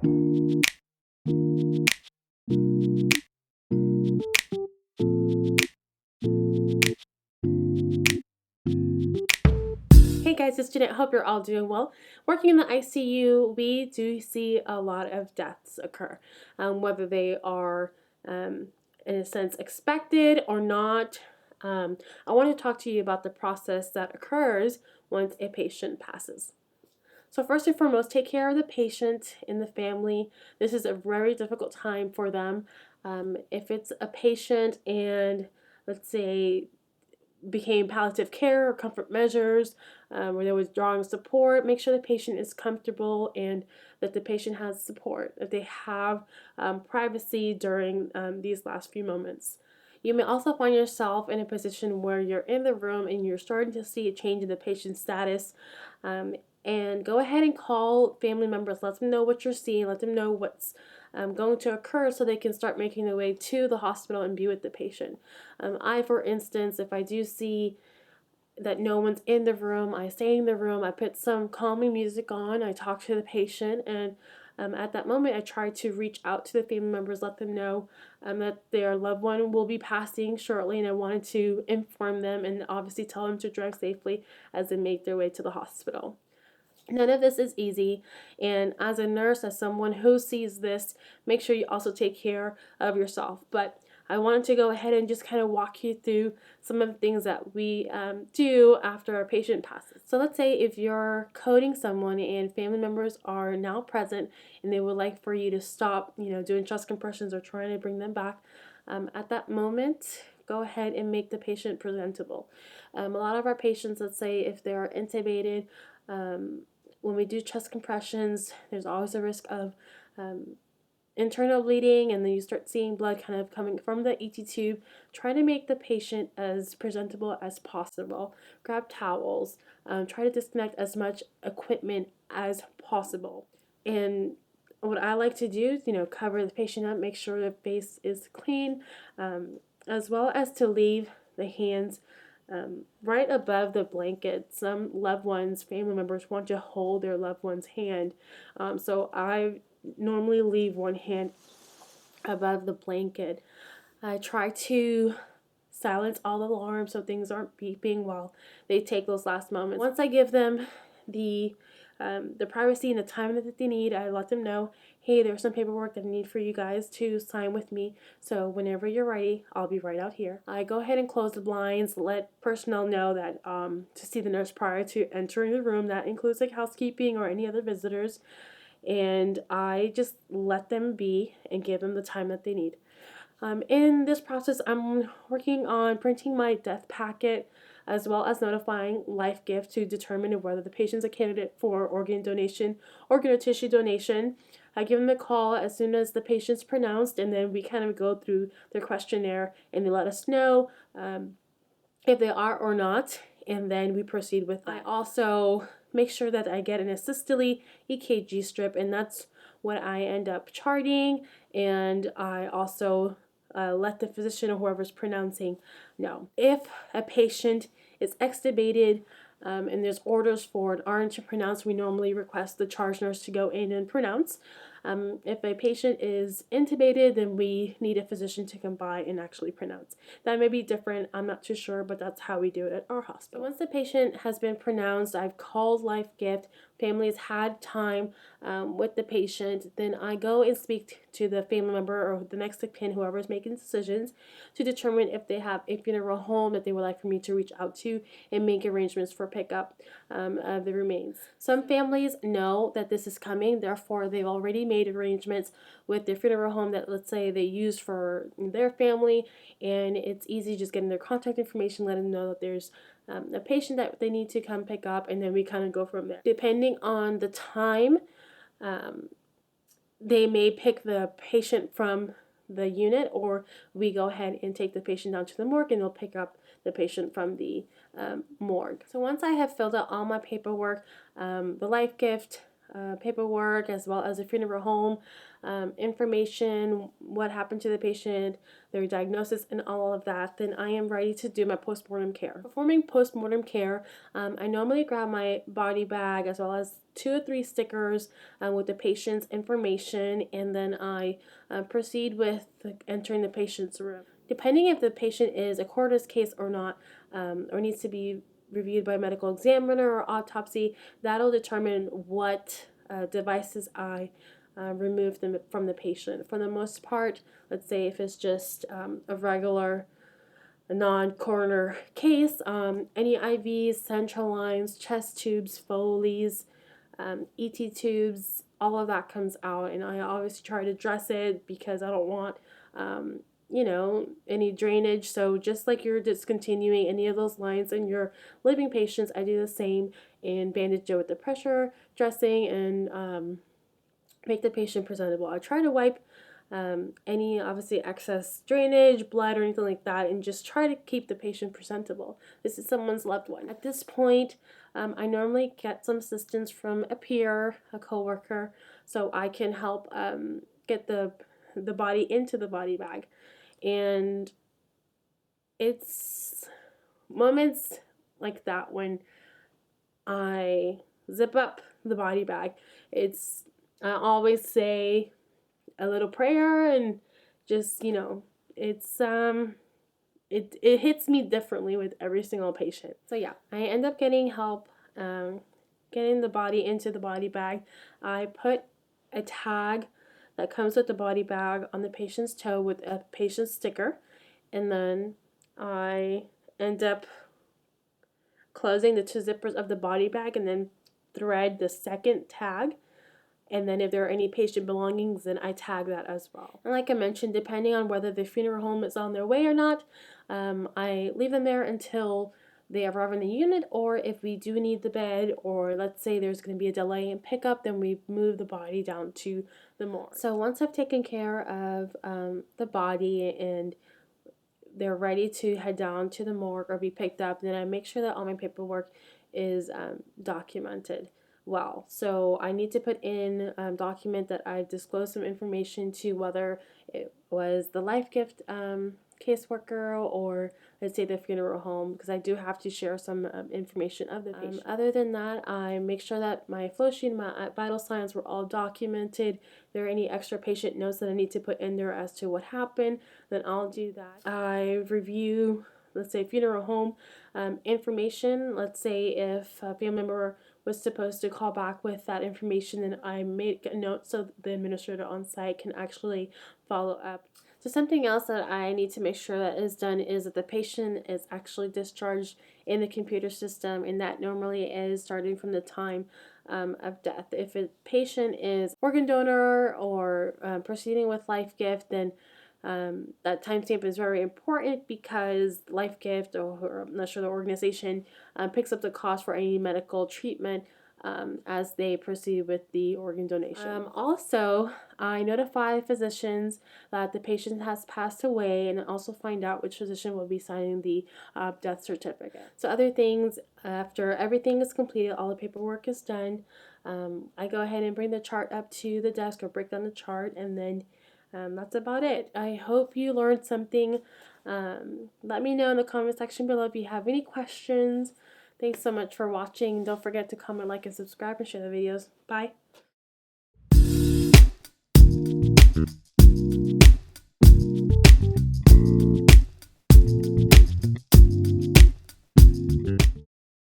Hey guys, it's Jeanette. Hope you're all doing well. Working in the ICU, we do see a lot of deaths occur, whether they are, in a sense, expected or not. I want to talk to you about the process that occurs once a patient passes. So first and foremost, take care of the patient and the family. This is a very difficult time for them. If it's a patient and, let's say, became palliative care or comfort measures, where they're withdrawing support, make sure the patient is comfortable and that the patient has support, that they have privacy during these last few moments. You may also find yourself in a position where you're in the room and you're starting to see a change in the patient's status. And go ahead and call family members, let them know what you're seeing, let them know what's going to occur so they can start making their way to the hospital and be with the patient. For instance, if I do see that no one's in the room, I stay in the room, I put some calming music on, I talk to the patient, and at that moment I try to reach out to the family members, let them know that their loved one will be passing shortly, and I wanted to inform them and obviously tell them to drive safely as they make their way to the hospital. None of this is easy, and as a nurse, as someone who sees this, make sure you also take care of yourself. But I wanted to go ahead and just kind of walk you through some of the things that we do after our patient passes. So let's say if you're coding someone and family members are now present and they would like for you to stop, doing chest compressions or trying to bring them back, at that moment, go ahead and make the patient presentable. A lot of our patients, let's say if they're intubated, when we do chest compressions, there's always a risk of internal bleeding, and then you start seeing blood kind of coming from the ET tube. Try to make the patient as presentable as possible. Grab towels. Try to disconnect as much equipment as possible. And what I like to do is, cover the patient up, make sure the face is clean, as well as to leave the hands right above the blanket. Some loved ones, family members, want to hold their loved one's hand. So I normally leave one hand above the blanket. I try to silence all alarms so things aren't beeping while they take those last moments. Once I give them the privacy and the time that they need, I let them know, hey, there's some paperwork that I need for you guys to sign with me, so whenever you're ready, I'll be right out here. I go ahead and close the blinds, let personnel know that to see the nurse prior to entering the room. That includes like housekeeping or any other visitors, and I just let them be and give them the time that they need. In this process, I'm working on printing my death packet as well as notifying Life Gift to determine whether the patient's a candidate for organ donation, organ or tissue donation. I give them a call as soon as the patient's pronounced, and then we kind of go through their questionnaire and they let us know if they are or not, and then we proceed with that. I also make sure that I get an asystole EKG strip, and that's what I end up charting, and I also let the physician or whoever's pronouncing know. If a patient is extubated and there's orders for an RN to pronounce, we normally request the charge nurse to go in and pronounce. If a patient is intubated, then we need a physician to come by and actually pronounce. That may be different, I'm not too sure, but that's how we do it at our hospital. Once the patient has been pronounced, I've called Life Gift, family has had time with the patient, then I go and speak to the family member or the next of kin, whoever is making decisions, to determine if they have a funeral home that they would like for me to reach out to and make arrangements for pickup of the remains. Some families know that this is coming, therefore they've already made arrangements with their funeral home that, let's say, they use for their family, and it's easy just getting their contact information, letting them know that there's a patient that they need to come pick up, and then we kind of go from there. Depending on the time, they may pick the patient from the unit, or we go ahead and take the patient down to the morgue and they'll pick up the patient from the morgue. So once I have filled out all my paperwork, the Life Gift paperwork as well as the funeral home information, what happened to the patient, their diagnosis, and all of that, then I am ready to do my post-mortem care. Performing post-mortem care, I normally grab my body bag as well as 2 or 3 stickers with the patient's information, and then I proceed with entering the patient's room. Depending if the patient is a coroner's case or not, or needs to be reviewed by a medical examiner or autopsy, that'll determine what devices I remove them from the patient. For the most part, let's say if it's just a regular non-coroner case, any IVs, central lines, chest tubes, Foleys, ET tubes, all of that comes out, and I obviously try to dress it because I don't want any drainage. So just like you're discontinuing any of those lines in your living patients, I do the same and bandage it with the pressure dressing and make the patient presentable. I try to wipe any obviously excess drainage, blood, or anything like that, and just try to keep the patient presentable. This is someone's loved one. At this point, I normally get some assistance from a peer, a coworker, so I can help get the body into the body bag. And it's moments like that when I zip up the body bag. I always say a little prayer and just, it's it hits me differently with every single patient. So yeah, I end up getting help getting the body into the body bag. I put a tag that comes with the body bag on the patient's toe with a patient sticker, and then I end up closing the 2 zippers of the body bag and then thread the second tag. And then if there are any patient belongings, then I tag that as well. And like I mentioned, depending on whether the funeral home is on their way or not, I leave them there until they arrive in the unit, or if we do need the bed, or let's say there's going to be a delay in pickup, then we move the body down to the morgue. So once I've taken care of the body and they're ready to head down to the morgue or be picked up, then I make sure that all my paperwork is documented well. So I need to put in document that I disclosed some information to whether it was the life gift caseworker or let's say the funeral home, because I do have to share some information of the patient. Other than that, I make sure that my flow sheet and my vital signs were all documented. If there are any extra patient notes that I need to put in there as to what happened, then I'll do that. I review, let's say, funeral home information. Let's say if a family member was supposed to call back with that information, then I make a note so the administrator on site can actually follow up. So something else that I need to make sure that is done is that the patient is actually discharged in the computer system, and that normally is starting from the time of death. If a patient is organ donor or proceeding with life gift, then that timestamp is very important because life gift, or I'm not sure the organization, picks up the cost for any medical treatment as they proceed with the organ donation. Also, I notify physicians that the patient has passed away, and also find out which physician will be signing the death certificate. So other things, after everything is completed, all the paperwork is done, I go ahead and bring the chart up to the desk or break down the chart, and then that's about it. I hope you learned something. Let me know in the comment section below if you have any questions. Thanks so much for watching. Don't forget to comment, like, and subscribe, and share the videos. Bye.